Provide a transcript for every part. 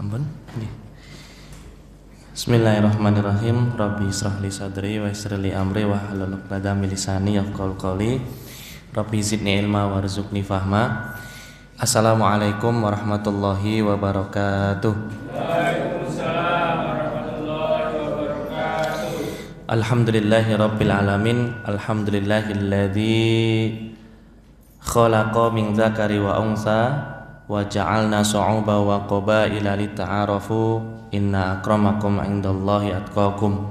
Ampun. Bismillahirrahmanirrahim. Rabbi israh li sadri wa yassir li amri wa hlul 'uqdatam min lisani yafqahu qawli. Rabbi zidni ilma warzuqni fahma. Assalamualaikum warahmatullahi wabarakatuh. Waalaikumsalam warahmatullahi wabarakatuh. Alhamdulillahi rabbil alamin. Alhamdulillahilladzi khalaqa min dzakari wa unsa wa ja'alna syu'uban wa qabaila lita'arafu inna akramakum 'indallahi atqakum.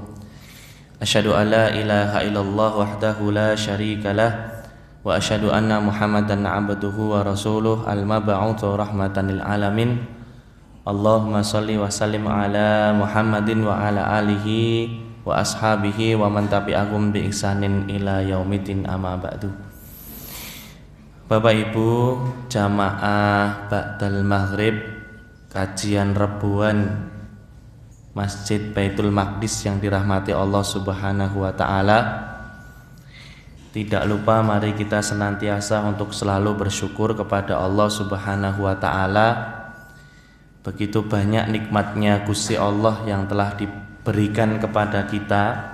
Asyhadu an la ilaha illallah wahdahu la syarika lah wa asyhadu anna Muhammadan 'abduhu wa rasuluh al-mab'utsu rahmatan lil alamin. Allahumma shalli wa sallim ala Muhammadin wa ala alihi wa ashabihi wa man tabi'ahum bi ihsanin ila yaumiddin, amma ba'du. Bapak Ibu jamaah ba'dal maghrib kajian rebuan Masjid Baitul Maqdis yang dirahmati Allah Subhanahu wa taala. Tidak lupa mari kita senantiasa untuk selalu bersyukur kepada Allah Subhanahu wa taala. Begitu banyak nikmatnya Gusti Allah yang telah diberikan kepada kita,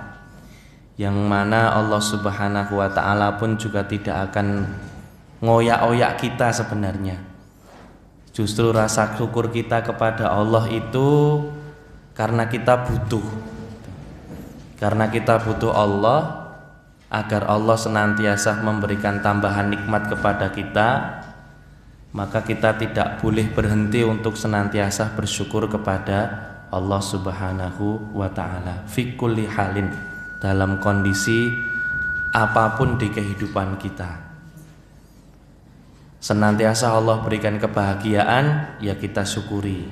yang mana Allah Subhanahu wa taala pun juga tidak akan ngoyak-oyak kita sebenarnya. Justru rasa syukur kita kepada Allah itu karena kita butuh. Karena kita butuh Allah, agar Allah senantiasa memberikan tambahan nikmat kepada kita, maka kita tidak boleh berhenti untuk senantiasa bersyukur kepada Allah Subhanahu wa taala fi kulli halin, dalam kondisi apapun di kehidupan kita. Senantiasa Allah berikan kebahagiaan, ya kita syukuri.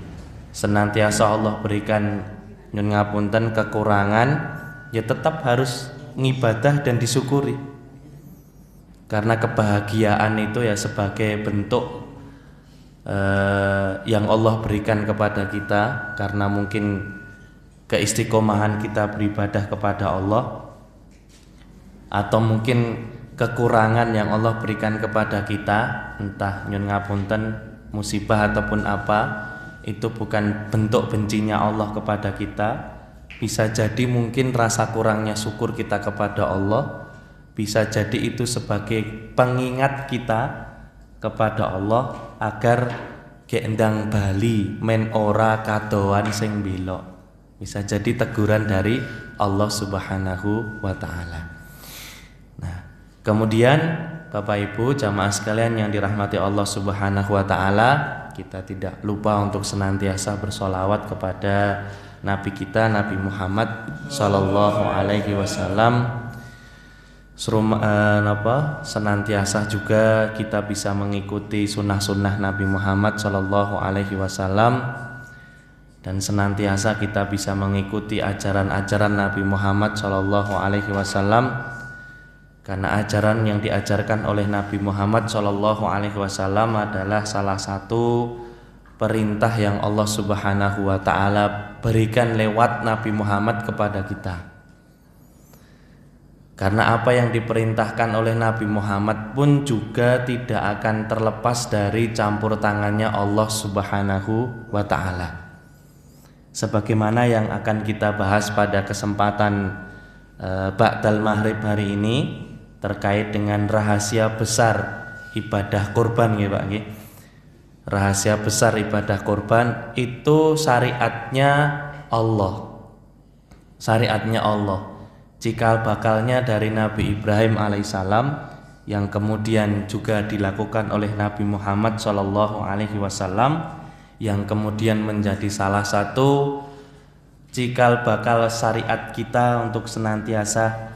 Senantiasa Allah berikan nyun ngapunten kekurangan, ya tetap harus ngibadah dan disyukuri. Karena kebahagiaan itu ya sebagai bentuk yang Allah berikan kepada kita, karena mungkin keistiqomahan kita beribadah kepada Allah, atau mungkin kekurangan yang Allah berikan kepada kita, entah nyun ngapunten musibah ataupun apa, itu bukan bentuk bencinya Allah kepada kita. Bisa jadi mungkin rasa kurangnya syukur kita kepada Allah, bisa jadi itu sebagai pengingat kita kepada Allah agar gendang bali men ora kadoan sing belok. Bisa jadi teguran dari Allah Subhanahu wa taala. Nah, kemudian Bapak Ibu jamaah sekalian yang dirahmati Allah Subhanahu wa taala, kita tidak lupa untuk senantiasa bersolawat kepada Nabi kita, Nabi Muhammad sallallahu alaihi wasallam. Senantiasa juga kita bisa mengikuti sunnah-sunnah Nabi Muhammad sallallahu alaihi wasallam, dan senantiasa kita bisa mengikuti ajaran-ajaran Nabi Muhammad sallallahu alaihi wasallam. Karena ajaran yang diajarkan oleh Nabi Muhammad sallallahu alaihi wasallam adalah salah satu perintah yang Allah Subhanahu wa taala berikan lewat Nabi Muhammad kepada kita. Karena apa yang diperintahkan oleh Nabi Muhammad pun juga tidak akan terlepas dari campur tangannya Allah Subhanahu wa taala. Sebagaimana yang akan kita bahas pada kesempatan ba'dal maghrib hari ini terkait dengan rahasia besar ibadah kurban, ya Pak nggih. Rahasia besar ibadah kurban itu syariatnya Allah. Syariatnya Allah. Cikal bakalnya dari Nabi Ibrahim alaihissalam, yang kemudian juga dilakukan oleh Nabi Muhammad sallallahu alaihi wasallam, yang kemudian menjadi salah satu cikal bakal syariat kita untuk senantiasa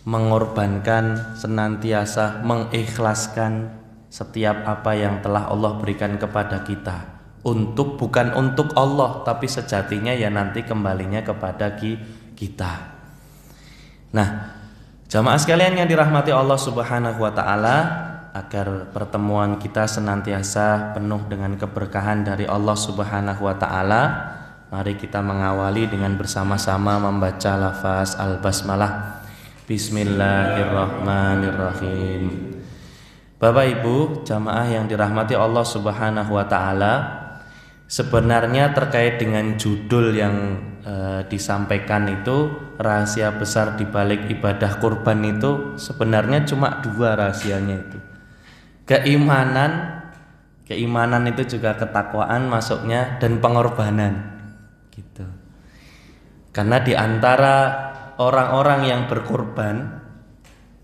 mengorbankan, senantiasa mengikhlaskan setiap apa yang telah Allah berikan kepada kita, bukan untuk Allah, tapi sejatinya ya nanti kembalinya kepada kita. Nah, jamaah sekalian yang dirahmati Allah Subhanahu wa taala, agar pertemuan kita senantiasa penuh dengan keberkahan dari Allah Subhanahu wa taala, mari kita mengawali dengan bersama-sama membaca lafaz al-basmalah. Sebenarnya terkait dengan judul yang disampaikan itu, rahasia besar di balik ibadah kurban itu sebenarnya cuma 2 rahasianya itu. Keimanan itu juga ketakwaan masuknya, dan pengorbanan gitu. Karena di antara orang-orang yang berkorban,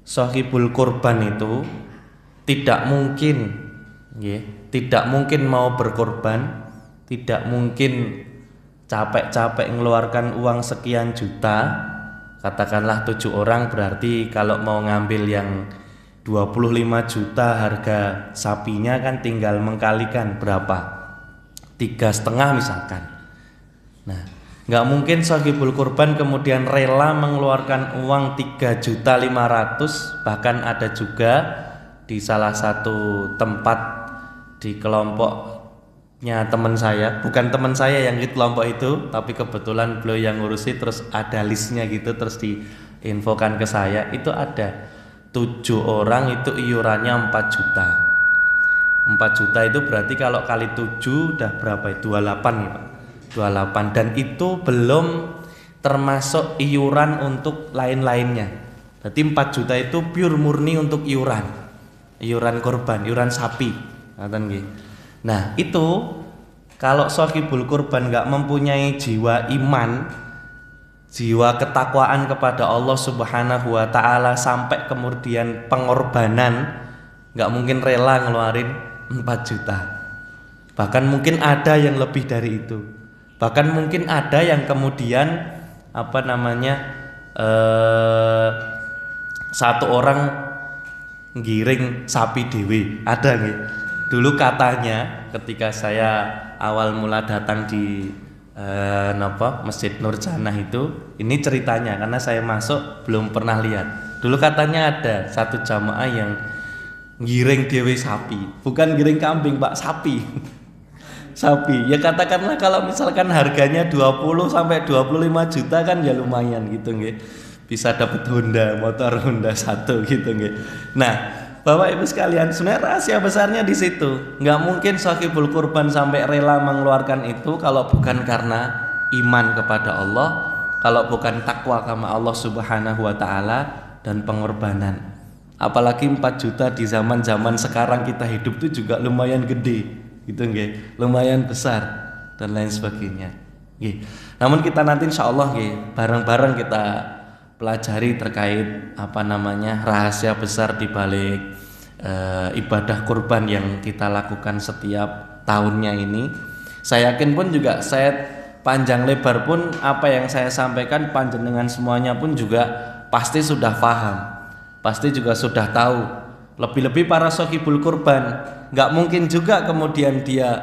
shahibul kurban itu tidak mungkin mau berkorban, tidak mungkin capek-capek mengeluarkan uang sekian juta. Katakanlah 7 orang, berarti kalau mau ngambil yang 25 juta harga sapinya kan tinggal mengkalikan berapa, 3,5 misalkan. Nah, nggak mungkin shahibul kurban kemudian rela mengeluarkan uang 3.500.000. Bahkan ada juga di salah satu tempat di kelompoknya teman saya, bukan teman saya yang di kelompok itu, tapi kebetulan beliau yang ngurusi, terus ada listnya gitu, terus diinfokan ke saya, itu ada 7 orang itu iurannya 4 juta. 4 juta itu berarti kalau kali 7 udah berapa? 28 nih Pak. 28, dan itu belum termasuk iuran untuk lain-lainnya. Berarti 4 juta itu pure murni untuk iuran korban, iuran sapi. Nah, itu kalau shahibul kurban nggak mempunyai jiwa iman, jiwa ketakwaan kepada Allah Subhanahu wa taala, sampai kemudian pengorbanan, nggak mungkin rela ngeluarin 4 juta. Bahkan mungkin ada yang lebih dari itu. Bahkan mungkin ada yang kemudian satu orang ngiring sapi dewe, ada nggih. Dulu katanya ketika saya awal mula datang di Masjid Nur Jannah itu, ini ceritanya karena saya masuk belum pernah lihat. Dulu katanya ada satu jamaah yang ngiring dewe sapi, bukan ngiring kambing Pak, sapi. Sapi, ya katakanlah kalau misalkan harganya 20 sampai 25 juta kan ya lumayan gitu nggih. Bisa dapat motor Honda 1 gitu nggih. Nah, Bapak Ibu sekalian, sebenarnya rahasia besarnya di situ. Nggak mungkin shahibul kurban sampai rela mengeluarkan itu kalau bukan karena iman kepada Allah, kalau bukan takwa sama Allah Subhanahu wa taala, dan pengorbanan. Apalagi 4 juta di zaman-zaman sekarang kita hidup itu juga lumayan gede. Gitu nggih, lumayan besar dan lain sebagainya. Nggih. Namun kita nanti insyaallah nggih bareng-bareng kita pelajari terkait rahasia besar di balik ibadah kurban yang kita lakukan setiap tahunnya ini. Saya yakin pun juga saya panjang lebar pun apa yang saya sampaikan panjenengan semuanya pun juga pasti sudah paham. Pasti juga sudah tahu. Lebih-lebih para shahibul kurban, nggak mungkin juga kemudian dia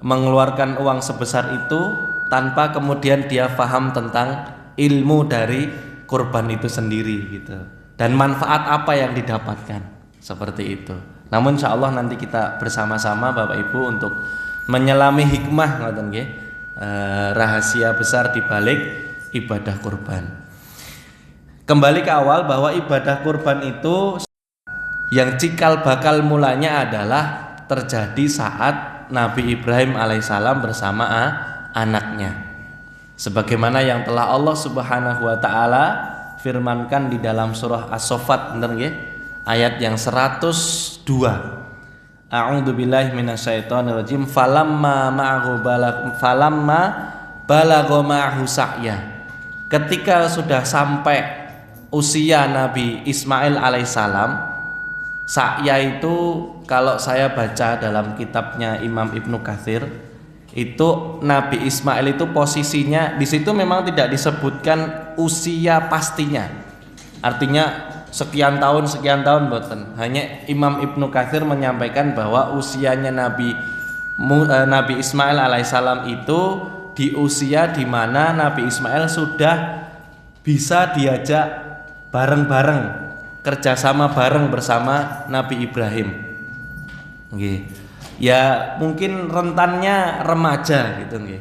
mengeluarkan uang sebesar itu tanpa kemudian dia paham tentang ilmu dari kurban itu sendiri gitu, dan manfaat apa yang didapatkan, seperti itu. Namun insya Allah nanti kita bersama-sama Bapak Ibu untuk menyelami hikmah rahasia besar di balik ibadah kurban. Kembali ke awal bahwa ibadah kurban itu yang cikal bakal mulanya adalah terjadi saat Nabi Ibrahim alaihissalam bersama anaknya. Sebagaimana yang telah Allah Subhanahu wa taala firmankan di dalam surah As-Saffat, benar nggih? Ayat yang 102. A'udzu billahi minasyaitonir rajim. Falamma balagha ma'ahu sa'ya. Ketika sudah sampai usia Nabi Ismail alaihissalam, sa'ya itu kalau saya baca dalam kitabnya Imam Ibnu Katsir, itu Nabi Ismail itu posisinya di situ memang tidak disebutkan usia pastinya. Artinya sekian tahun boten. Hanya Imam Ibnu Katsir menyampaikan bahwa usianya Nabi Ismail alaihissalam itu di usia di mana Nabi Ismail sudah bisa diajak bareng-bareng, kerjasama bareng bersama Nabi Ibrahim. Nggih. Ya mungkin rentannya remaja gitu nggih.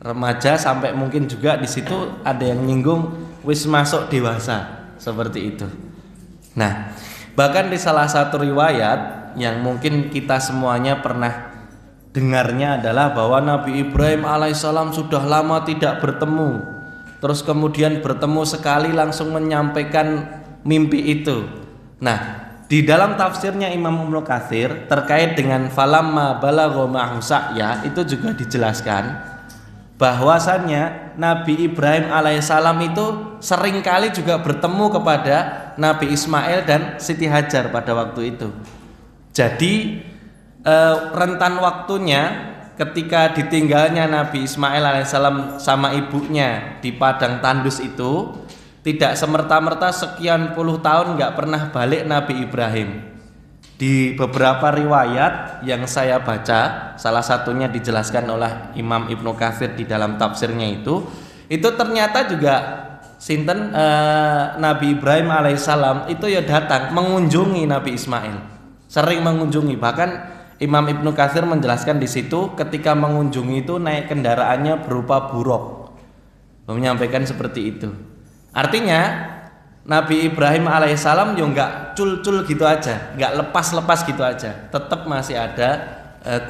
Remaja sampai mungkin juga di situ ada yang nyinggung wis masuk dewasa, seperti itu. Nah, bahkan di salah satu riwayat yang mungkin kita semuanya pernah dengarnya adalah bahwa Nabi Ibrahim alaihissalam sudah lama tidak bertemu. Terus kemudian bertemu sekali langsung menyampaikan mimpi itu. Nah, di dalam tafsirnya Imam Ibnu Katsir terkait dengan falamma balagha ma'hu sa'ya itu juga dijelaskan bahwasannya Nabi Ibrahim alaihissalam itu seringkali juga bertemu kepada Nabi Ismail dan Siti Hajar pada waktu itu. Jadi rentan waktunya ketika ditinggalnya Nabi Ismail alaihissalam sama ibunya di padang tandus itu tidak semerta-merta sekian puluh tahun nggak pernah balik Nabi Ibrahim. Di beberapa riwayat yang saya baca, salah satunya dijelaskan oleh Imam Ibnu Katsir di dalam tafsirnya itu ternyata juga sinten Nabi Ibrahim alaihissalam itu ya datang mengunjungi Nabi Ismail, sering mengunjungi. Bahkan Imam Ibnu Katsir menjelaskan di situ ketika mengunjungi itu naik kendaraannya berupa buruk, menyampaikan seperti itu. Artinya Nabi Ibrahim alaihissalam ya nggak cul-cul gitu aja, nggak lepas-lepas gitu aja, tetap masih ada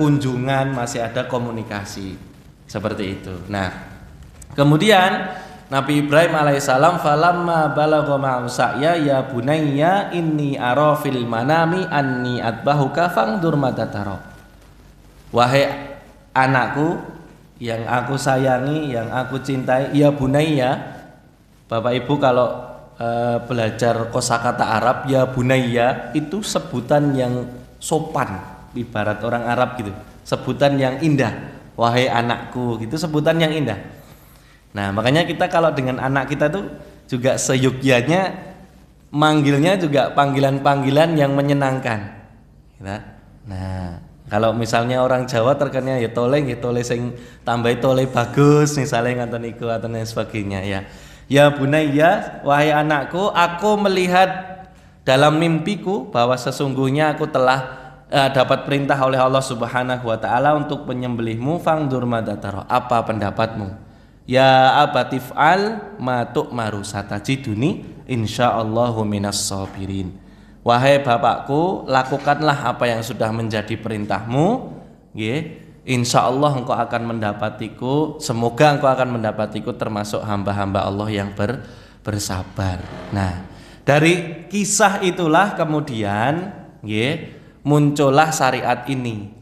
kunjungan, masih ada komunikasi seperti itu. Nah, kemudian Nabi Ibrahim alaihissalam falamma balagha ma'hu sa'ya ya bunayya inni ara fil manami anni atbahuka fangdur mata tara. Wahai anakku yang aku sayangi, yang aku cintai, ya bunayya. Bapak Ibu kalau belajar kosakata Arab, ya bunayya itu sebutan yang sopan, ibarat orang Arab gitu. Sebutan yang indah. Wahai anakku, gitu sebutan yang indah. Nah, makanya kita kalau dengan anak kita tuh juga seyogyanya manggilnya juga panggilan-panggilan yang menyenangkan. Nah, kalau misalnya orang Jawa terkenalnya ya tole sing tambah tole bagus misalnya ngoten niku atau lain sebagainya ya. Ya bunayya, wahai anakku, aku melihat dalam mimpiku bahwa sesungguhnya aku telah dapat perintah oleh Allah Subhanahu wa taala untuk menyembelihmu, fangdur madataro. Apa pendapatmu? Ya abatif'al ma tu'maru satajiduni insyaallahu minas sabirin. Wahai bapakku, lakukanlah apa yang sudah menjadi perintahmu, nggih. Insya Allah engkau akan mendapatiku. Semoga engkau akan mendapatiku termasuk hamba-hamba Allah yang bersabar. Nah, dari kisah itulah kemudian muncullah syariat ini,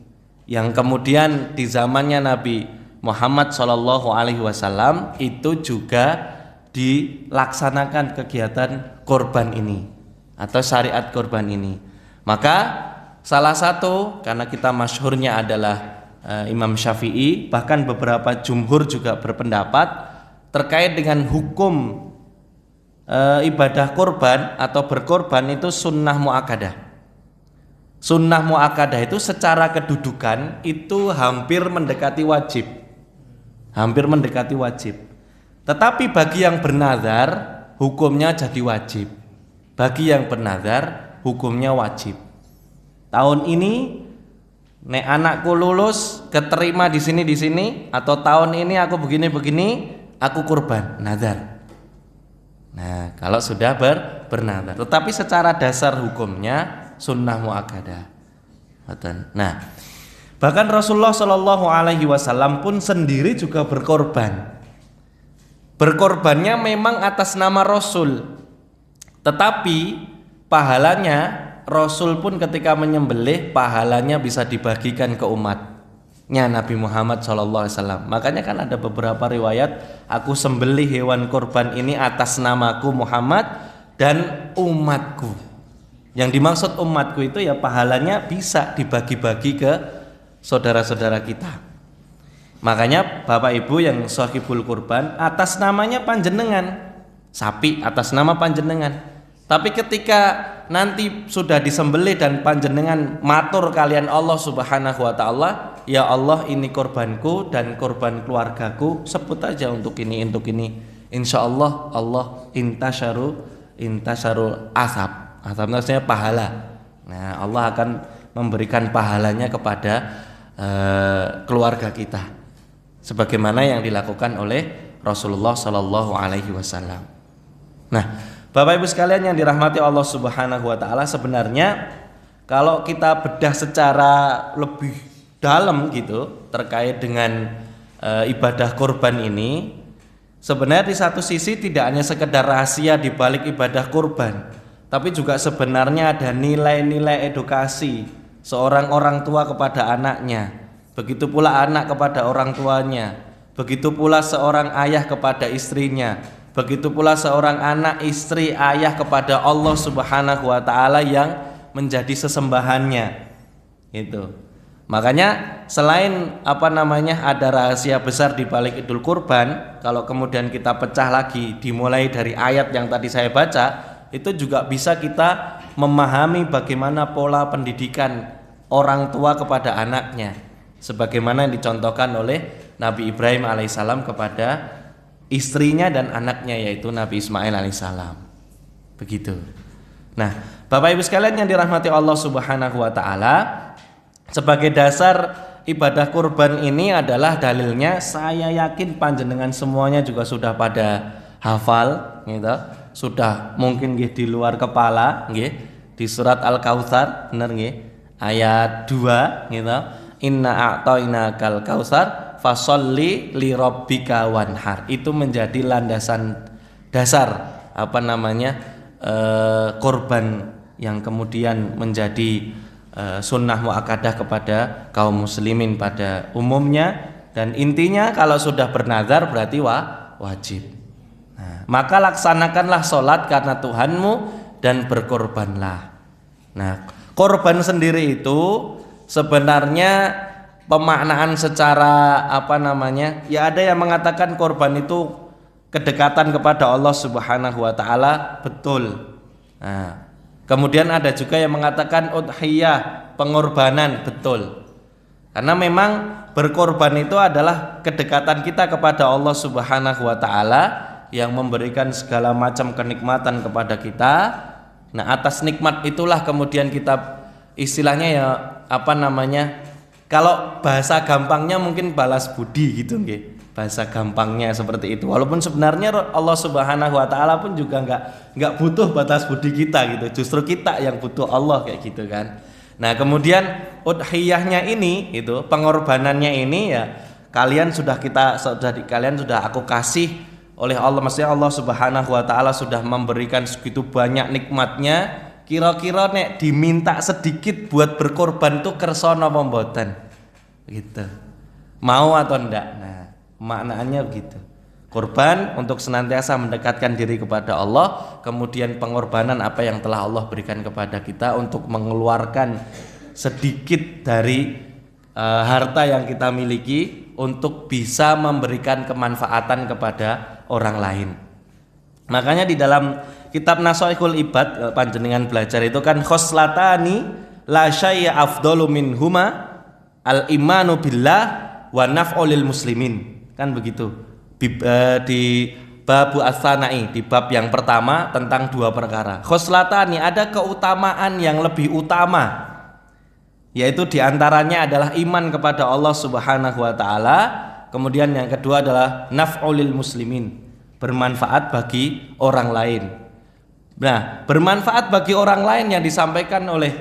yang kemudian di zamannya Nabi Muhammad SAW itu juga dilaksanakan kegiatan korban ini atau syariat korban ini. Maka salah satu, karena kita masyhurnya adalah Imam Syafi'i, bahkan beberapa jumhur juga berpendapat terkait dengan hukum ibadah korban atau berkorban itu sunnah muakkadah. Sunnah muakkadah itu secara kedudukan itu hampir mendekati wajib. Hampir mendekati wajib. Tetapi bagi yang bernazar hukumnya jadi wajib. Bagi yang bernazar hukumnya wajib. Tahun ini nek anakku lulus keterima di sini atau tahun ini aku begini aku kurban nazar. Nah, kalau sudah bernazar, tetapi secara dasar hukumnya sunnah muakkadah. Nah, bahkan Rasulullah Shallallahu Alaihi Wasallam pun sendiri juga berkorban. Berkorbannya memang atas nama Rasul, tetapi pahalanya Rasul pun ketika menyembelih pahalanya bisa dibagikan ke umatnya Nabi Muhammad SAW. Makanya kan ada beberapa riwayat, aku sembelih hewan korban ini atas namaku Muhammad dan umatku. Yang dimaksud umatku itu ya pahalanya bisa dibagi-bagi ke saudara-saudara kita. Makanya Bapak Ibu yang shahibul kurban atas namanya panjenengan, sapi atas nama panjenengan. Tapi ketika nanti sudah disembelih dan panjenengan matur kalian Allah Subhanahu wa taala, ya Allah ini korbanku dan korban keluargaku, sebut aja untuk ini. Insya Allah Allah intasyarul asab. Asab maksudnya pahala. Nah, Allah akan memberikan pahalanya kepada keluarga kita. Sebagaimana yang dilakukan oleh Rasulullah Sallallahu Alaihi Wasallam. Nah, Bapak Ibu sekalian yang dirahmati Allah Subhanahu wa taala, sebenarnya kalau kita bedah secara lebih dalam gitu terkait dengan ibadah kurban ini. Sebenarnya di satu sisi tidak hanya sekedar rahasia di balik ibadah kurban, tapi juga sebenarnya ada nilai-nilai edukasi seorang orang tua kepada anaknya, begitu pula anak kepada orang tuanya, begitu pula seorang ayah kepada istrinya, begitu pula seorang anak, istri, ayah kepada Allah Subhanahu wa taala yang menjadi sesembahannya. Itu. Makanya selain ada rahasia besar di balik Idul Kurban, kalau kemudian kita pecah lagi dimulai dari ayat yang tadi saya baca, itu juga bisa kita memahami bagaimana pola pendidikan orang tua kepada anaknya, sebagaimana yang dicontohkan oleh Nabi Ibrahim alaihissalam kepada istrinya dan anaknya, yaitu Nabi Ismail alaihissalam. Begitu. Nah, Bapak Ibu sekalian yang dirahmati Allah Subhanahu wa taala, sebagai dasar ibadah kurban ini adalah dalilnya, saya yakin panjenengan semuanya juga sudah pada hafal gitu. Sudah mungkin di luar kepala nggih, di surat Al-Kautsar, bener nggih? Ayat 2 gitu. Inna a'tainakal kautsar fasholli li rabbika wanhar. Itu menjadi landasan dasar kurban yang kemudian menjadi sunnah muakkadah kepada kaum muslimin pada umumnya, dan intinya kalau sudah bernazar berarti wajib. Nah, maka laksanakanlah sholat karena Tuhanmu dan berkorbanlah. Nah, korban sendiri itu sebenarnya pemaknaan secara ya ada yang mengatakan korban itu kedekatan kepada Allah Subhanahu wa taala, betul. Nah, kemudian ada juga yang mengatakan udhiyah, pengorbanan, betul. Karena memang berkorban itu adalah kedekatan kita kepada Allah Subhanahu wa taala yang memberikan segala macam kenikmatan kepada kita. Nah, atas nikmat itulah kemudian kita istilahnya kalau bahasa gampangnya mungkin balas budi gitu nggih. Bahasa gampangnya seperti itu. Walaupun sebenarnya Allah Subhanahu wa taala pun juga enggak butuh batas budi kita gitu. Justru kita yang butuh Allah kayak gitu kan. Nah, kemudian udhiyahnya ini itu pengorbanannya ini ya kalian sudah aku kasih oleh Allah, maksudnya Allah Subhanahu wa taala sudah memberikan segitu banyak nikmatnya. Kira-kira nek diminta sedikit buat berkorban tuh kersa napa mboten? Gitu. Mau atau enggak? Nah, maknanya begitu. Korban untuk senantiasa mendekatkan diri kepada Allah, kemudian pengorbanan apa yang telah Allah berikan kepada kita untuk mengeluarkan sedikit dari harta yang kita miliki untuk bisa memberikan kemanfaatan kepada orang lain. Makanya di dalam kitab Nasaihul Ibad panjenengan belajar itu kan khoslatani la syai'a afdalu minhuma al-imanu billah wa naf'ulil muslimin, kan begitu. Di babu as-sanai, di bab yang pertama tentang dua perkara. Khoslatani, ada keutamaan yang lebih utama, yaitu diantaranya adalah iman kepada Allah Subhanahu wa taala. Kemudian yang kedua adalah naf'ulil muslimin, bermanfaat bagi orang lain. Nah, bermanfaat bagi orang lain yang disampaikan oleh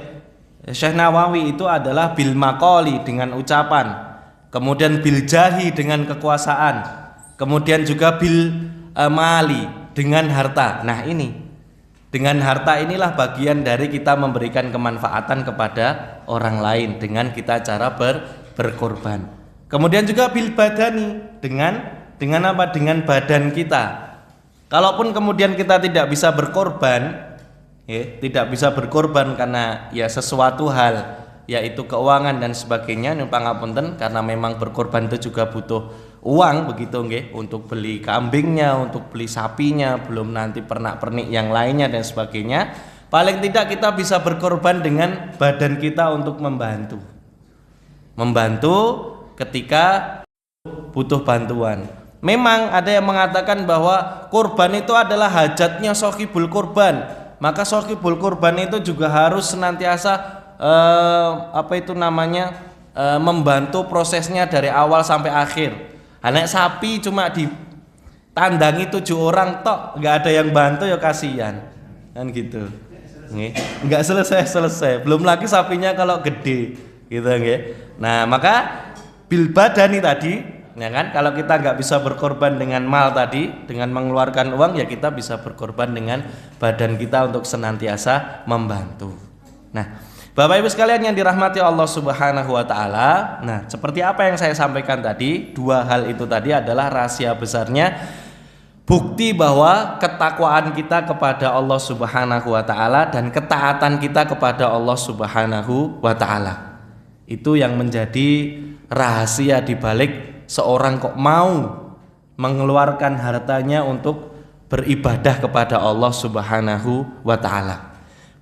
Syekh Nawawi itu adalah bil maqali, dengan ucapan, kemudian bil jahi, dengan kekuasaan, kemudian juga bil mali, dengan harta. Nah, ini dengan harta inilah bagian dari kita memberikan kemanfaatan kepada orang lain dengan kita cara berkorban. Kemudian juga bil badani, dengan apa? Dengan badan kita. Kalaupun kemudian kita tidak bisa berkorban, tidak bisa berkorban karena ya sesuatu hal, yaitu keuangan dan sebagainya, pangapunten, karena memang berkorban itu juga butuh uang begitu nggih, untuk beli kambingnya, untuk beli sapinya, belum nanti pernak-pernik yang lainnya dan sebagainya. Paling tidak kita bisa berkorban dengan badan kita untuk membantu ketika butuh bantuan. Memang ada yang mengatakan bahwa kurban itu adalah hajatnya sohibul kurban, maka sohibul kurban itu juga harus senantiasa membantu prosesnya dari awal sampai akhir. Anak sapi cuma ditandangi 7 orang tok, nggak ada yang bantu ya kasihan, kan gitu. Nggak selesai. Belum lagi sapinya kalau gede, gitu nggih. Nah, maka bil badani tadi, ya kan, kalau kita nggak bisa berkorban dengan mal tadi, dengan mengeluarkan uang, ya kita bisa berkorban dengan badan kita untuk senantiasa membantu. Nah, Bapak Ibu sekalian yang dirahmati Allah Subhanahu wa taala, nah seperti apa yang saya sampaikan tadi, dua hal itu tadi adalah rahasia besarnya bukti bahwa ketakwaan kita kepada Allah Subhanahu wa taala dan ketaatan kita kepada Allah Subhanahu wa taala. Itu yang menjadi rahasia di balik seorang kok mau mengeluarkan hartanya untuk beribadah kepada Allah Subhanahu wa taala.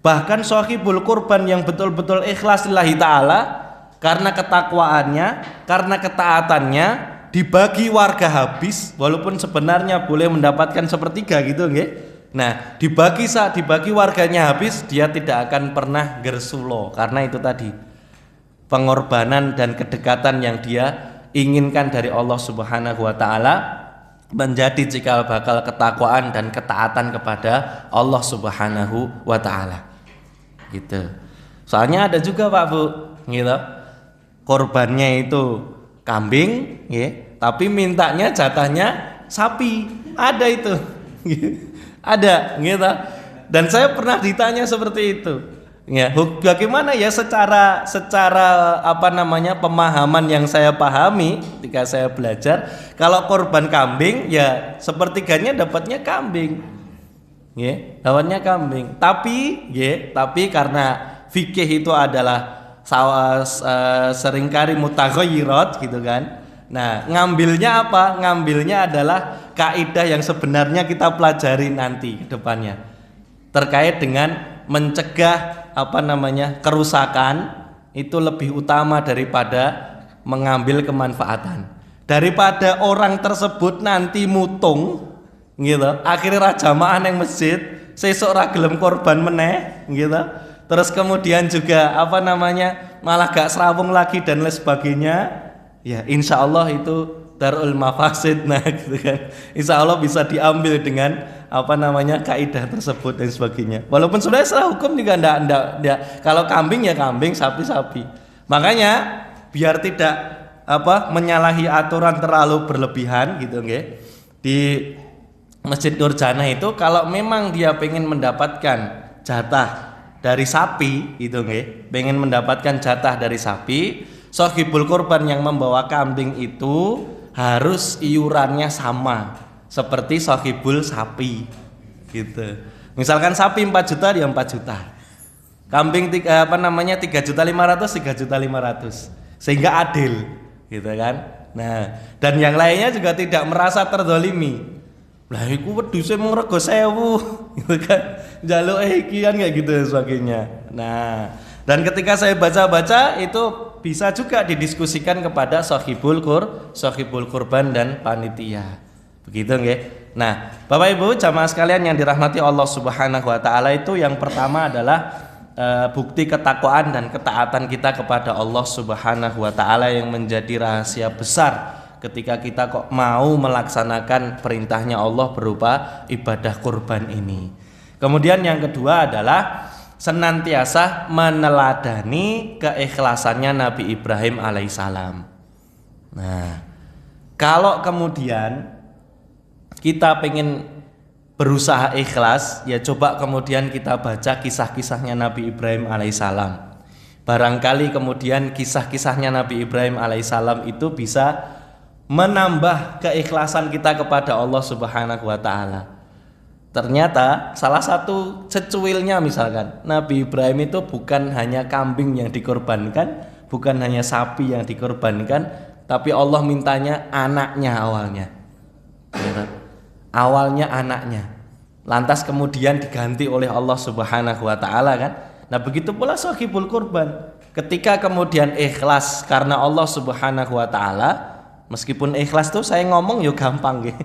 Bahkan shahibul kurban yang betul-betul ikhlas lillahi taala karena ketakwaannya, karena ketaatannya dibagi warga habis, walaupun sebenarnya boleh mendapatkan sepertiga gitu nggih. Nah, dibagi warganya habis, dia tidak akan pernah gersulo karena itu tadi pengorbanan dan kedekatan yang dia inginkan dari Allah Subhanahu wa taala menjadi cikal bakal ketakwaan dan ketaatan kepada Allah Subhanahu wa taala. Gitu. Soalnya ada juga Pak Bu, gitu. Korbannya itu kambing, ya, tapi mintanya jatahnya sapi. Ada itu. Ada, gitu. Dan saya pernah ditanya seperti itu. Ya, bagaimana ya secara apa namanya pemahaman yang saya pahami ketika saya belajar, kalau korban kambing ya sepertiganya dapatnya kambing, ya, dapatnya kambing. Tapi karena fikih itu adalah seringkali mutaghayyirat gitu kan. Nah, ngambilnya apa? Ngambilnya adalah kaidah yang sebenarnya kita pelajari nanti ke depannya terkait dengan mencegah kerusakan itu lebih utama daripada mengambil kemanfaatan. Daripada orang tersebut nanti mutung gitu, akhirnya jamaah nang masjid, sesuk ra gelem korban meneh gitu. Terus kemudian juga malah gak serawung lagi dan lain sebagainya. Ya, insya Allah itu darul mafasid, nah gitu kan. Insya Allah bisa diambil dengan kaidah tersebut dan sebagainya. Walaupun sebenarnya secara hukum juga enggak. Kalau kambing ya kambing, sapi. Makanya biar tidak menyalahi aturan terlalu berlebihan gitu nggih. Di Masjid Nurjana itu kalau memang dia pengen mendapatkan jatah dari sapi itu nggih, pengen mendapatkan jatah dari sapi, shahibul kurban yang membawa kambing itu harus iurannya sama seperti shahibul sapi gitu. Misalkan sapi 4 juta dia 4 juta. Kambing 3.500.000 3.500.000 sehingga adil gitu kan. Nah, dan yang lainnya juga tidak merasa terzalimi. Lah iku wedhuse mung rego 1000 gitu kan. Njaluk iki kan kayak gitu dan sebagainya. Nah, dan ketika saya baca-baca itu bisa juga didiskusikan kepada shahibul kurban dan panitia. Begitu nggih. Nah, Bapak Ibu jamaah sekalian yang dirahmati Allah Subhanahu wa taala, itu yang pertama adalah bukti ketakwaan dan ketaatan kita kepada Allah Subhanahu wa taala yang menjadi rahasia besar ketika kita kok mau melaksanakan perintahnya Allah berupa ibadah kurban ini. Kemudian yang kedua adalah senantiasa meneladani keikhlasannya Nabi Ibrahim alaihissalam. Nah, kalau kemudian kita pengen berusaha ikhlas, ya coba kemudian kita baca kisah-kisahnya Nabi Ibrahim alaihissalam. Barangkali kemudian kisah-kisahnya Nabi Ibrahim alaihissalam itu bisa menambah keikhlasan kita kepada Allah Subhanahu wa taala. Ternyata salah satu secuilnya misalkan Nabi Ibrahim itu bukan hanya kambing yang dikorbankan, bukan hanya sapi yang dikorbankan, tapi Allah mintanya anaknya awalnya. Awalnya anaknya, lantas kemudian diganti oleh Allah Subhanahu wa taala kan. Nah, begitu pula shahibul kurban. Ketika kemudian ikhlas karena Allah Subhanahu wa taala, meskipun ikhlas tuh saya ngomong ya gampang gitu.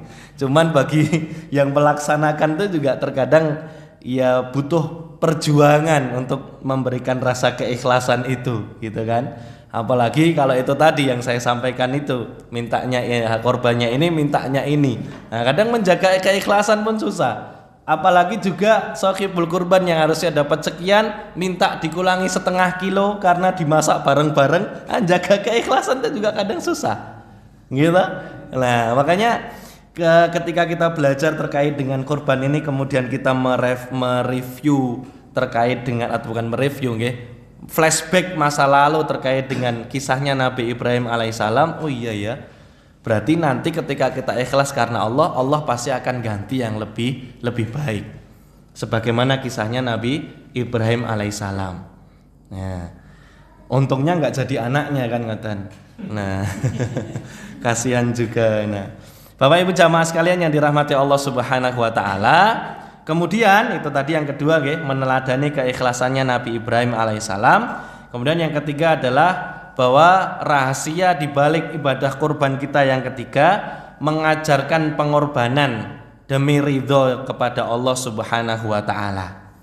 Cuman bagi yang melaksanakan tuh juga terkadang ya butuh perjuangan untuk memberikan rasa keikhlasan itu gitu kan. Apalagi kalau itu tadi yang saya sampaikan itu, mintanya ya korbannya ini, mintanya ini. Nah, kadang menjaga keikhlasan pun susah. Apalagi juga shahibul kurban yang harusnya dapat sekian minta dikurangi setengah kilo karena dimasak bareng-bareng. Jaga keikhlasan itu juga kadang susah, gitu. Nah makanya ketika kita belajar terkait dengan kurban ini, kemudian kita mereview terkait dengan, atau bukan mereview, flashback masa lalu terkait dengan kisahnya Nabi Ibrahim alaihissalam. Oh iya ya, berarti nanti ketika kita ikhlas karena Allah, Allah pasti akan ganti yang lebih baik. Sebagaimana kisahnya Nabi Ibrahim alaihissalam. Nah, untungnya nggak jadi anaknya kan ngatan. Nah, kasihan juga. Nah, Bapak Ibu jamaah sekalian yang dirahmati Allah Subhanahu wa taala. Kemudian itu tadi yang kedua, meneladani keikhlasannya Nabi Ibrahim alaihissalam. Kemudian yang ketiga adalah bahwa rahasia di balik ibadah kurban kita yang ketiga, mengajarkan pengorbanan demi ridho kepada Allah Subhanahu wa taala.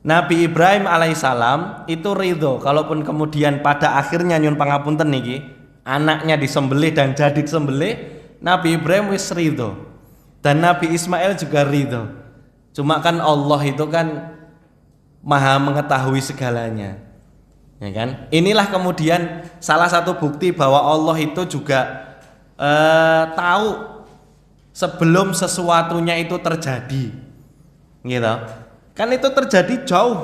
Nabi Ibrahim alaihissalam itu ridho, kalaupun kemudian pada akhirnya nyun pangapunten niki anaknya disembelih dan jadi disembelih, Nabi Ibrahim wis ridho dan Nabi Ismail juga ridho. Cuma kan Allah itu kan maha mengetahui segalanya, ya kan? Inilah kemudian salah satu bukti bahwa Allah itu juga tahu sebelum sesuatunya itu terjadi, gitu. Kan itu terjadi jauh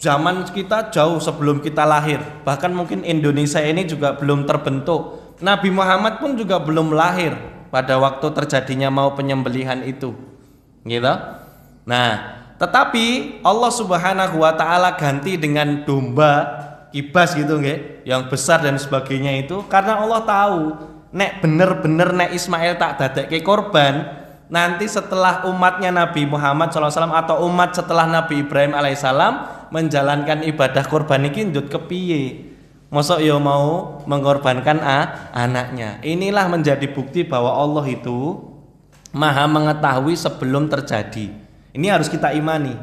zaman kita, jauh sebelum kita lahir. Bahkan mungkin Indonesia ini juga belum terbentuk. Nabi Muhammad pun juga belum lahir pada waktu terjadinya mau penyembelihan itu, gitu. Nah, tetapi Allah Subhanahu wa taala ganti dengan domba kibas gitu yang besar dan sebagainya itu karena Allah tahu nek bener-bener nek Ismail tak dadekke korban, nanti setelah umatnya Nabi Muhammad SAW atau umat setelah Nabi Ibrahim alaihissalam menjalankan ibadah korban iki ndut kepiye? Mosok ya mau mengorbankan anaknya. Inilah menjadi bukti bahwa Allah itu maha mengetahui sebelum terjadi. Ini harus kita imani.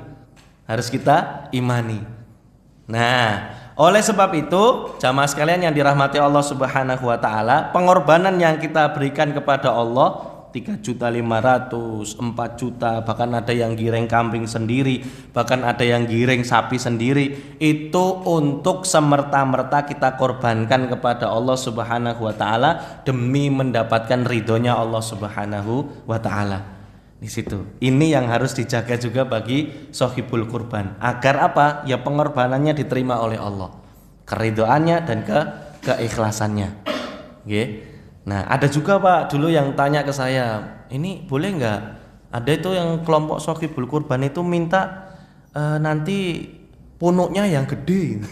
Harus kita imani. Nah, oleh sebab itu, jamaah sekalian yang dirahmati Allah Subhanahu wa taala, pengorbanan yang kita berikan kepada Allah 3.500.000, 4 juta, bahkan ada yang giring kambing sendiri, bahkan ada yang giring sapi sendiri, itu untuk semerta-merta kita korbankan kepada Allah Subhanahu wa taala demi mendapatkan ridhonya Allah Subhanahu wa taala. Di situ. Ini yang harus dijaga juga bagi shahibul kurban. Agar apa? Ya pengorbanannya diterima oleh Allah. Keridhoannya dan keikhlasannya. Oke. Nah, ada juga Pak dulu yang tanya ke saya, ini boleh nggak? Ada itu yang kelompok shahibul kurban itu minta nanti punuknya yang gede.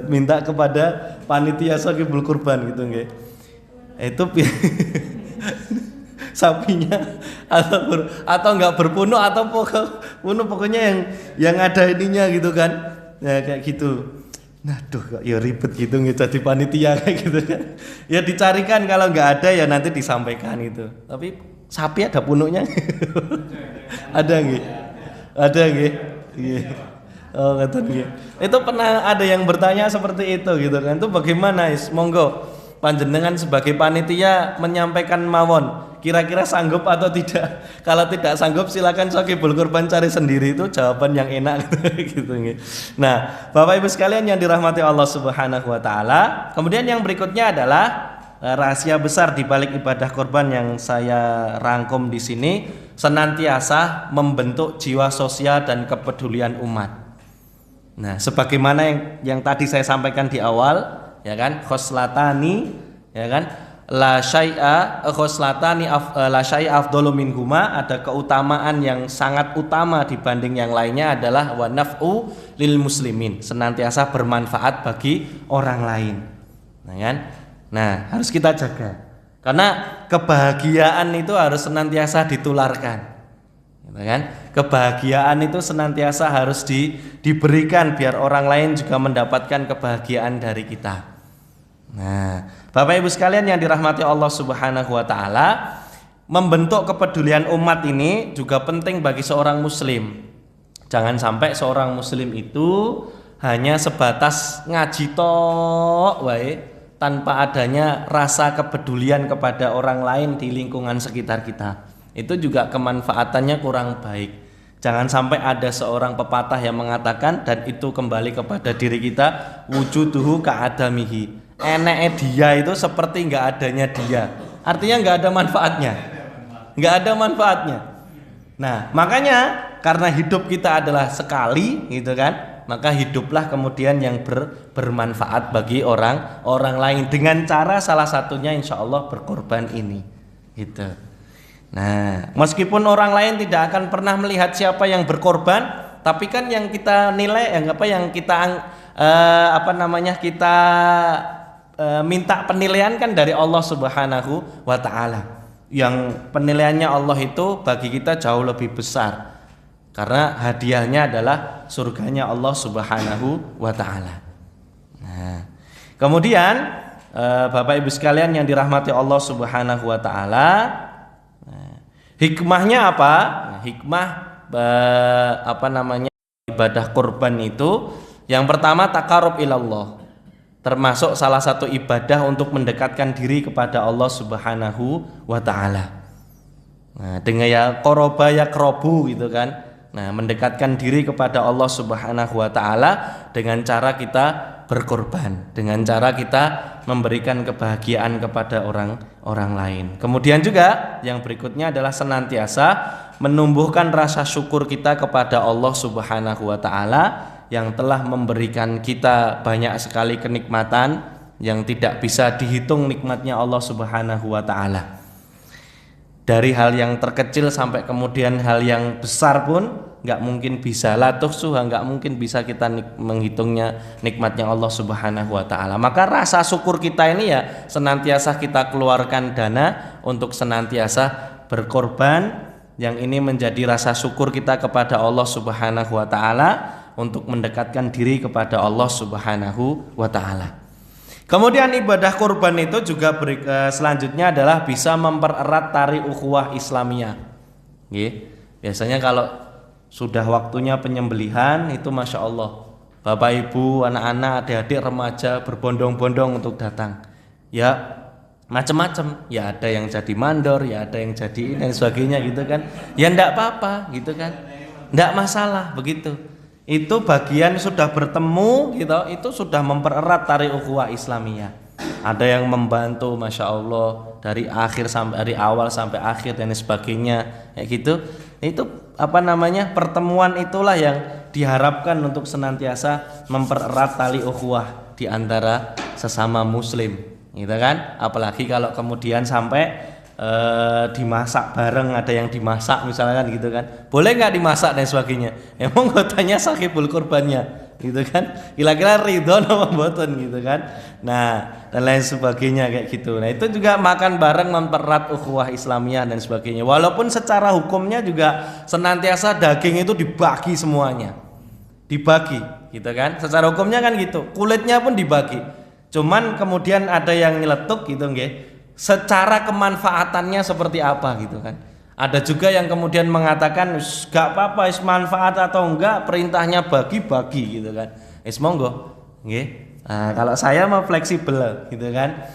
Minta kepada panitia shahibul kurban gitu nggih. Itu sapinya atau nggak berpunuk atau pokoknya yang ada ininya gitu kan, ya kayak gitu. Nah kok ya ribet gitu jadi panitia kayak gitu kan. Ya dicarikan, kalau nggak ada ya nanti disampaikan itu. Tapi sapi ada punuknya? Ada nggih? Ada nggih? Iya. Oh ngeten nggih. Itu pernah ada yang bertanya seperti itu gitu kan. Itu bagaimana? Monggo panjenengan sebagai panitia menyampaikan mawon. Kira-kira sanggup atau tidak? Kalau tidak sanggup silakan shahibul kurban cari sendiri, itu jawaban yang enak gitu. Nah, Bapak Ibu sekalian yang dirahmati Allah Subhanahu wa taala, kemudian yang berikutnya adalah rahasia besar di balik ibadah kurban yang saya rangkum di sini, senantiasa membentuk jiwa sosial dan kepedulian umat. Nah, sebagaimana yang tadi saya sampaikan di awal, ya kan, khoslatani, ya kan, la syai'a khoslatani la syai'a afdalu minhuma, ada keutamaan yang sangat utama dibanding yang lainnya adalah wa naf'u lil muslimin, senantiasa bermanfaat bagi orang lain. Nah kan? Nah, harus kita jaga. Karena kebahagiaan itu harus senantiasa ditularkan. Gitu kan? Kebahagiaan itu senantiasa harus diberikan biar orang lain juga mendapatkan kebahagiaan dari kita. Nah, Bapak Ibu sekalian yang dirahmati Allah Subhanahu wa taala, membentuk kepedulian umat ini juga penting bagi seorang muslim. Jangan sampai seorang muslim itu hanya sebatas ngaji tok wae tanpa adanya rasa kepedulian kepada orang lain di lingkungan sekitar kita. Itu juga kemanfaatannya kurang baik. Jangan sampai ada seorang pepatah yang mengatakan, dan itu kembali kepada diri kita, wujuduhu ka'adamihi. Eneke dia itu seperti nggak adanya dia. Artinya nggak ada manfaatnya. Nggak ada manfaatnya. Nah, makanya karena hidup kita adalah sekali, gitu kan? Maka hiduplah kemudian yang bermanfaat bagi orang lain dengan cara salah satunya insya Allah berkorban ini, gitu. Nah, meskipun orang lain tidak akan pernah melihat siapa yang berkorban, tapi kan yang kita nilai, yang kita kita minta penilaian kan dari Allah Subhanahu wa Ta'ala. Yang penilaiannya Allah itu bagi kita jauh lebih besar. Karena hadiahnya adalah surganya Allah Subhanahu wa Ta'ala. Nah, kemudian Bapak Ibu sekalian yang dirahmati Allah Subhanahu wa Ta'ala, hikmahnya apa? Nah, hikmah ibadah kurban itu yang pertama takarub ilallah. Termasuk salah satu ibadah untuk mendekatkan diri kepada Allah Subhanahu wa Ta'ala. Nah, dengan ya qoroba ya krobu gitu kan. Nah, mendekatkan diri kepada Allah Subhanahu wa Ta'ala dengan cara kita berkorban, dengan cara kita memberikan kebahagiaan kepada orang lain. Kemudian juga yang berikutnya adalah senantiasa menumbuhkan rasa syukur kita kepada Allah Subhanahu wa Ta'ala yang telah memberikan kita banyak sekali kenikmatan yang tidak bisa dihitung nikmatnya Allah Subhanahu wa Ta'ala. Dari hal yang terkecil sampai kemudian hal yang besar pun nggak mungkin bisa, la tuhsuha, nggak mungkin bisa kita menghitungnya nikmatnya Allah Subhanahu wa Ta'ala. Maka rasa syukur kita ini ya senantiasa kita keluarkan dana untuk senantiasa berkorban, yang ini menjadi rasa syukur kita kepada Allah Subhanahu wa Ta'ala untuk mendekatkan diri kepada Allah Subhanahu wa Ta'ala. Kemudian ibadah kurban itu juga selanjutnya adalah bisa mempererat tali ukhuwah Islamiyah. Biasanya kalau sudah waktunya penyembelihan itu Masya Allah, Bapak Ibu, anak-anak, adik-adik, remaja berbondong-bondong untuk datang. Ya macam-macam, ya ada yang jadi mandor, ya ada yang jadi ini dan sebagainya gitu kan. Ya enggak apa-apa gitu kan, enggak masalah begitu. Itu bagian sudah bertemu gitu, itu sudah mempererat tali ukhuwah Islamiyah. Ada yang membantu Masya Allah dari awal sampai akhir dan sebagainya kayak gitu. Itu pertemuan itulah yang diharapkan untuk senantiasa mempererat tali ukhuwah di antara sesama muslim, gitu kan? Apalagi kalau kemudian sampai dimasak bareng, ada yang dimasak misalkan gitu kan, boleh nggak dimasak dan sebagainya. Emang gotanya sahibul kurbannya gitu kan, kira-kira ridho apa mboten gitu kan. Nah dan lain sebagainya kayak gitu. Nah itu juga makan bareng mempererat ukhuwah Islamiyah dan sebagainya. Walaupun secara hukumnya juga senantiasa daging itu dibagi semuanya, dibagi gitu kan, secara hukumnya kan gitu, kulitnya pun dibagi. Cuman kemudian ada yang nyeletuk gitu nggih, secara kemanfaatannya seperti apa gitu kan. Ada juga yang kemudian mengatakan gak apa-apa is manfaat atau enggak, perintahnya bagi-bagi gitu kan. Monggo nggih. Nah, kalau saya mah fleksibel gitu kan.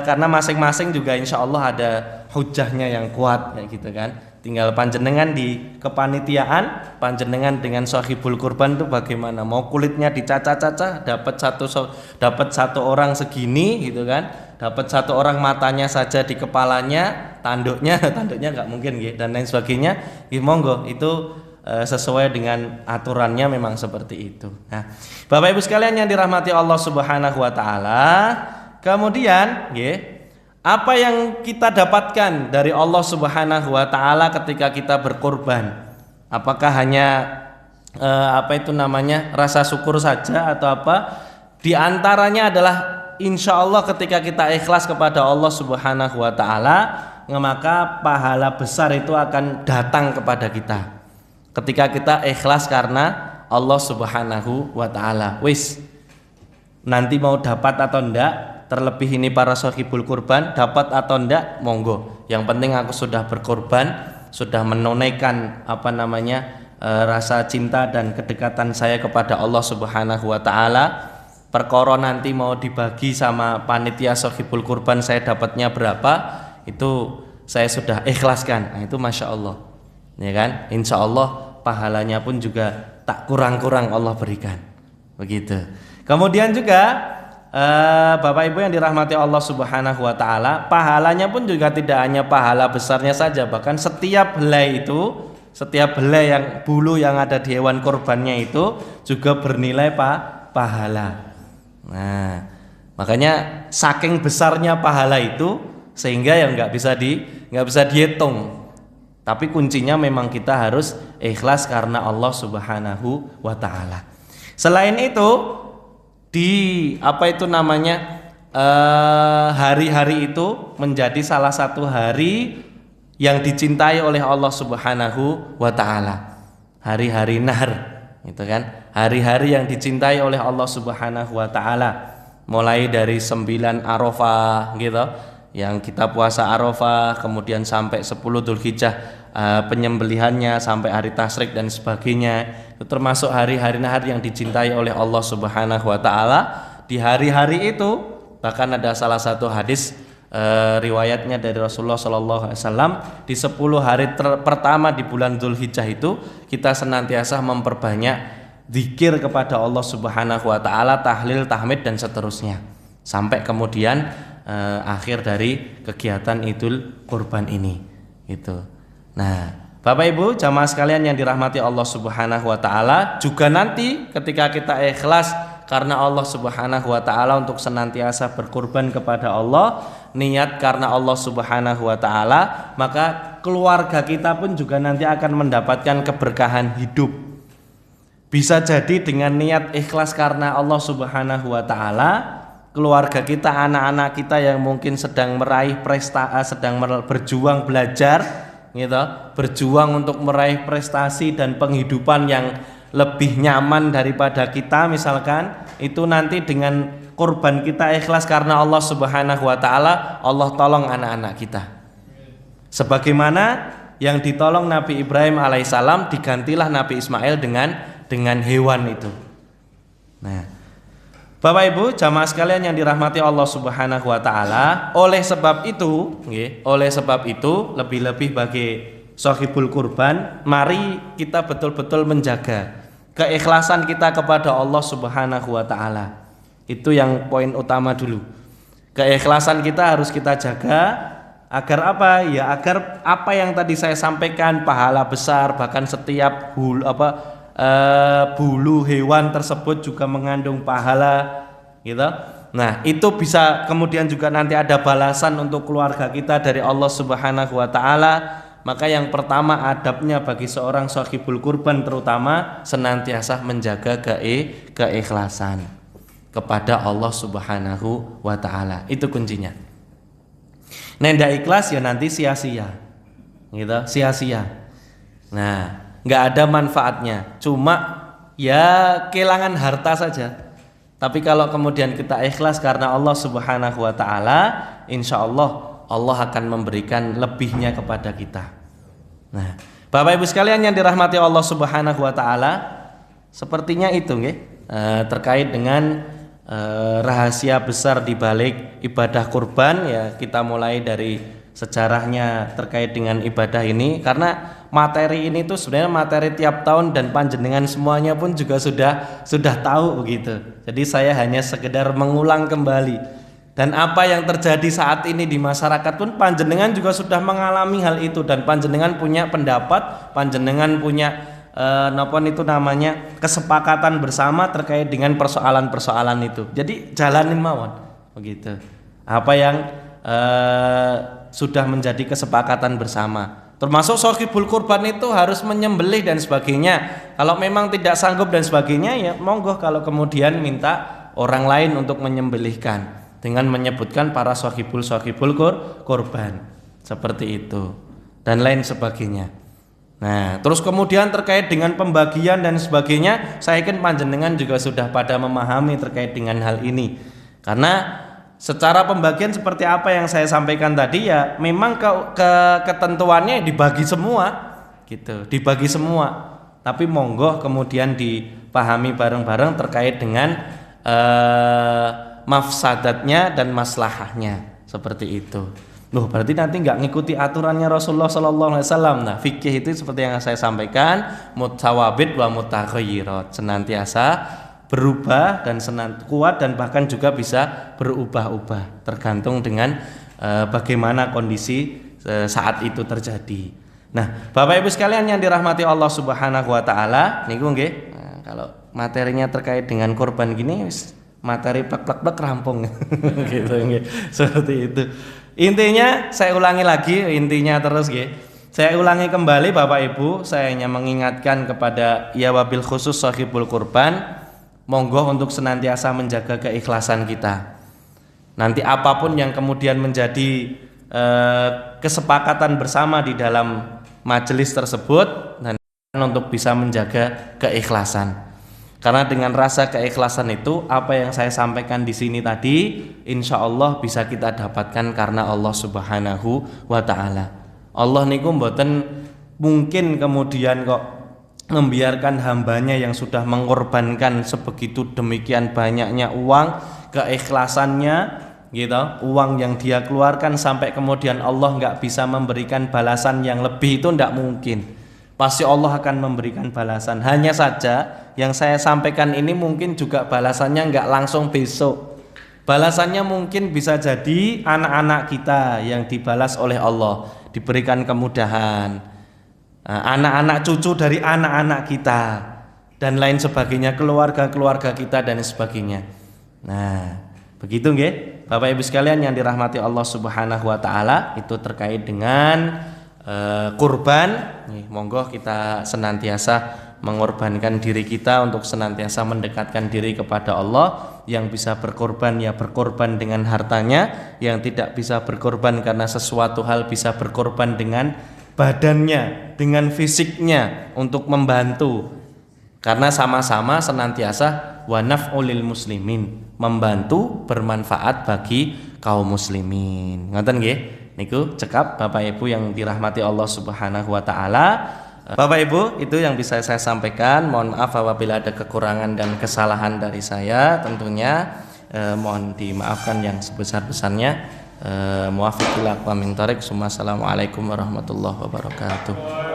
Karena masing-masing juga insya Allah ada hujahnya yang kuat kayak gitu kan. Tinggal panjenengan di kepanitiaan, panjenengan dengan sahibul kurban itu bagaimana, mau kulitnya dicacah-cacah dapat satu orang segini gitu kan, dapat satu orang matanya saja di kepalanya, tanduknya nggak mungkin gitu, dan lain sebagainya. Monggo itu sesuai dengan aturannya memang seperti itu. Nah, Bapak Ibu sekalian yang dirahmati Allah Subhanahu wa Ta'ala, kemudian apa yang kita dapatkan dari Allah Subhanahu wa Ta'ala ketika kita berkorban? Apakah hanya rasa syukur saja atau apa? Di antaranya adalah insya Allah ketika kita ikhlas kepada Allah Subhanahu wa Ta'ala, maka pahala besar itu akan datang kepada kita. Ketika kita ikhlas karena Allah Subhanahu wa Ta'ala. Nanti mau dapat atau enggak, terlebih ini para sahibul kurban, dapat atau enggak monggo, yang penting aku sudah berkorban, sudah menunaikan rasa cinta dan kedekatan saya kepada Allah Subhanahu wa Ta'ala. Perkara nanti mau dibagi sama panitia sahibul kurban saya dapatnya berapa, itu saya sudah ikhlaskan. Nah, itu Masya Allah ya kan, insya Allah pahalanya pun juga tak kurang-kurang Allah berikan. Begitu. Kemudian juga Bapak Ibu yang dirahmati Allah Subhanahu wa taala, pahalanya pun juga tidak hanya pahala besarnya saja, bahkan setiap helai yang bulu yang ada di hewan kurbannya itu juga bernilai pahala. Nah, makanya saking besarnya pahala itu sehingga yang nggak bisa dihitung. Tapi kuncinya memang kita harus ikhlas karena Allah Subhanahu wa taala. Selain itu hari-hari itu menjadi salah satu hari yang dicintai oleh Allah Subhanahu wa taala. Hari-hari Nahr, gitu kan? Hari-hari yang dicintai oleh Allah Subhanahu wa taala. Mulai dari 9 Arafah gitu, yang kita puasa Arafah, kemudian sampai 10 Dzulhijjah penyembelihannya, sampai hari tasyrik dan sebagainya. Itu termasuk hari-hari Nahr yang dicintai oleh Allah Subhanahu wa taala. Di hari-hari itu bahkan ada salah satu hadis riwayatnya dari Rasulullah sallallahu alaihi wasallam, di 10 hari pertama di bulan Dzulhijjah itu kita senantiasa memperbanyak zikir kepada Allah Subhanahu wa taala, tahlil, tahmid dan seterusnya. Sampai kemudian akhir dari kegiatan Idul Kurban ini. Gitu. Nah, Bapak Ibu jamaah sekalian yang dirahmati Allah Subhanahu wa taala, juga nanti ketika kita ikhlas karena Allah Subhanahu wa taala untuk senantiasa berkurban kepada Allah, niat karena Allah Subhanahu wa taala, maka keluarga kita pun juga nanti akan mendapatkan keberkahan hidup. Bisa jadi dengan niat ikhlas karena Allah Subhanahu wa taala, keluarga kita, anak-anak kita yang mungkin sedang meraih prestasi, sedang berjuang belajar, gitu, berjuang untuk meraih prestasi dan penghidupan yang lebih nyaman daripada kita misalkan, itu nanti dengan kurban kita ikhlas karena Allah Subhanahu wa taala, Allah tolong anak-anak kita. Sebagaimana yang ditolong Nabi Ibrahim alaihissalam, digantilah Nabi Ismail dengan hewan itu. Nah, Bapak Ibu jamaah sekalian yang dirahmati Allah Subhanahu wa taala, oleh sebab itu lebih-lebih bagi shahibul kurban, mari kita betul-betul menjaga keikhlasan kita kepada Allah Subhanahu wa taala. Itu yang poin utama dulu. Keikhlasan kita harus kita jaga agar apa? Ya agar apa yang tadi saya sampaikan, pahala besar, bahkan setiap bulu hewan tersebut juga mengandung pahala, gitu. Nah, itu bisa kemudian juga nanti ada balasan untuk keluarga kita dari Allah Subhanahu wa taala. Maka yang pertama adabnya bagi seorang shahibul kurban terutama senantiasa menjaga keikhlasan kepada Allah Subhanahu wa taala. Itu kuncinya. Nenda ikhlas ya nanti sia-sia. Gitu, sia-sia. Nah, nggak ada manfaatnya, cuma ya kehilangan harta saja. Tapi kalau kemudian kita ikhlas karena Allah Subhanahu wa taala, insya Allah akan memberikan lebihnya kepada kita. Nah, Bapak Ibu sekalian yang dirahmati Allah Subhanahu wa taala, sepertinya itu terkait dengan rahasia besar di balik ibadah kurban, ya kita mulai dari sejarahnya terkait dengan ibadah ini, karena materi ini tuh sebenarnya materi tiap tahun dan panjenengan semuanya pun juga sudah tahu begitu. Jadi saya hanya sekedar mengulang kembali. Dan apa yang terjadi saat ini di masyarakat pun panjenengan juga sudah mengalami hal itu, dan panjenengan punya pendapat, panjenengan punya kesepakatan bersama terkait dengan persoalan-persoalan itu. Jadi jalanin mawon begitu. Apa yang sudah menjadi kesepakatan bersama, termasuk shahibul kurban itu harus menyembelih dan sebagainya. Kalau memang tidak sanggup dan sebagainya, ya monggo kalau kemudian minta orang lain untuk menyembelihkan dengan menyebutkan para shahibul kurban seperti itu dan lain sebagainya. Nah, terus kemudian terkait dengan pembagian dan sebagainya, saya yakin panjenengan juga sudah pada memahami terkait dengan hal ini. Karena secara pembagian seperti apa yang saya sampaikan tadi, ya memang ketentuannya dibagi semua gitu, dibagi semua. Tapi monggo kemudian dipahami bareng-bareng terkait dengan mafsadatnya dan maslahahnya, seperti itu. Loh, berarti nanti nggak ngikuti aturannya Rasulullah Sallallahu Alaihi Wasallam. Nah, fikih itu seperti yang saya sampaikan, mutawabit wa mutaghayyirat, senantiasa berubah dan kuat dan bahkan juga bisa berubah-ubah tergantung dengan bagaimana kondisi saat itu terjadi. Nah, Bapak Ibu sekalian yang dirahmati Allah Subhanahu wa taala, niku nggih. Nah, kalau materinya terkait dengan korban gini materi plek-plek rampung gitu nggih. Seperti itu. Intinya saya ulangi lagi, intinya terus nggih. Saya ulangi kembali Bapak Ibu, saya hanya mengingatkan kepada ya wabil khusus sahibul kurban, monggo untuk senantiasa menjaga keikhlasan kita. Nanti apapun yang kemudian menjadi kesepakatan bersama di dalam majelis tersebut, dan untuk bisa menjaga keikhlasan. Karena dengan rasa keikhlasan itu, apa yang saya sampaikan di sini tadi, insya Allah bisa kita dapatkan karena Allah Subhanahu wa Ta'ala. Allah niku mboten mungkin kemudian kok membiarkan hambanya yang sudah mengorbankan sebegitu demikian banyaknya uang, keikhlasannya, gitu, uang yang dia keluarkan sampai kemudian Allah nggak bisa memberikan balasan yang lebih, itu nggak mungkin. Pasti Allah akan memberikan balasan. Hanya saja yang saya sampaikan ini mungkin juga balasannya nggak langsung besok. Balasannya mungkin bisa jadi anak-anak kita yang dibalas oleh Allah, diberikan kemudahan. Anak-anak cucu dari anak-anak kita dan lain sebagainya, keluarga-keluarga kita dan sebagainya. Nah, begitu nggih, Bapak Ibu sekalian yang dirahmati Allah Subhanahu wa taala, itu terkait dengan kurban. Nih, monggo kita senantiasa mengorbankan diri kita untuk senantiasa mendekatkan diri kepada Allah. Yang bisa berkorban ya berkorban dengan hartanya, yang tidak bisa berkorban karena sesuatu hal bisa berkorban dengan badannya, dengan fisiknya untuk membantu. Karena sama-sama senantiasa wa naf'ulil muslimin, membantu bermanfaat bagi kaum muslimin. Ngoten nggih? Niku cekap Bapak Ibu yang dirahmati Allah Subhanahu wa taala. Bapak Ibu, itu yang bisa saya sampaikan. Mohon maaf apabila ada kekurangan dan kesalahan dari saya, tentunya mohon dimaafkan yang sebesar-besarnya. Muwaffiq ila aqwamit thoriq. Assalamualaikum warahmatullahi wabarakatuh.